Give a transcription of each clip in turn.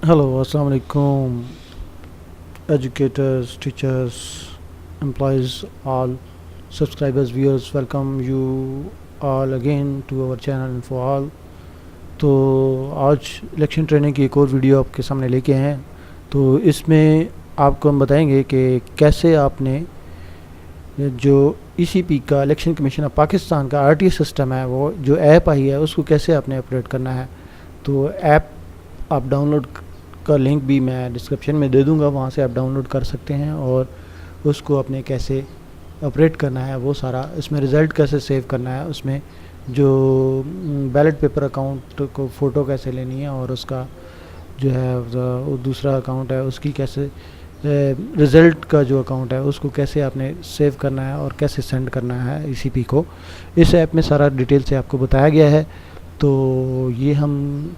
Hello, Assalamu alaikum, educators, teachers, employees, all subscribers, viewers. Welcome you all again to our channel Info All. तो आज election training की एक और video आपके सामने लेके आए हैं। तो इसमें आपको हम बताएंगे कि कैसे आपने जो ईसीपी का इलेक्शन कमीशन ऑफ पाकिस्तान का आरटीए सिस्टम है, वो जो ऐप आई है उसको कैसे आपने ऑपरेट करना है। तो ऐप आप डाउनलोड का लिंक भी मैं डिस्क्रिप्शन में दे दूंगा, वहाँ से आप डाउनलोड कर सकते हैं और उसको अपने कैसे ऑपरेट करना है वो सारा, इसमें रिज़ल्ट कैसे सेव करना है, उसमें जो बैलेट पेपर अकाउंट को फ़ोटो कैसे लेनी है और उसका जो है वो दूसरा अकाउंट है उसकी कैसे रिज़ल्ट का जो अकाउंट है उसको कैसे आपने सेव करना है और कैसे सेंड करना है ईसीपी को। इस ऐप में सारा डिटेल से आपको बताया गया है। तो ये हम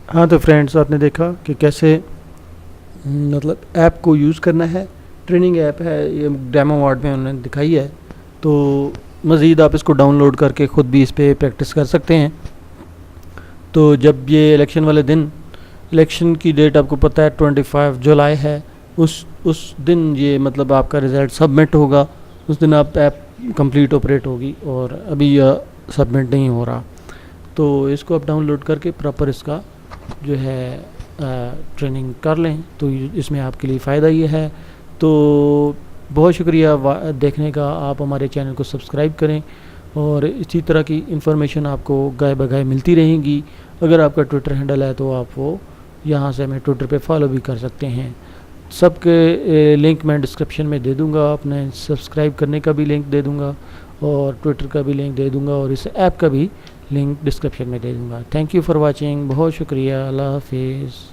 हाँ तो फ्रेंड्स, आपने देखा कि कैसे मतलब ऐप को यूज़ करना है। ट्रेनिंग ऐप है, ये डेमो वार्ड में उन्होंने दिखाई है। तो मज़ीद आप इसको डाउनलोड करके ख़ुद भी इस पर प्रैक्टिस कर सकते हैं। तो जब ये इलेक्शन वाले दिन, इलेक्शन की डेट आपको पता है 25 जुलाई है, उस दिन ये मतलब आपका रिज़ल्ट सबमिट होगा। उस दिन आप ऐप कंप्लीट ऑपरेट होगी, और अभी यह सबमिट नहीं हो रहा। तो इसको आप डाउनलोड करके प्रॉपर इसका जो है ट्रेनिंग कर लें, तो इसमें आपके लिए फ़ायदा ये है। तो बहुत शुक्रिया देखने का। आप हमारे चैनल को सब्सक्राइब करें, और इसी तरह की इन्फॉर्मेशन आपको गाय बगाए मिलती रहेंगी। अगर आपका ट्विटर हैंडल है तो आप वो यहाँ से हमें ट्विटर पे फॉलो भी कर सकते हैं। सबके लिंक मैं डिस्क्रिप्शन में दे दूँगा, अपने सब्सक्राइब करने का भी लिंक दे दूँगा, और ट्विटर का भी लिंक दे दूँगा, और इस ऐप का भी लिंक डिस्क्रिप्शन में दे दूँगा। Thank you for watching. बहुत शुक्रिया। अल्लाह हाफिज़।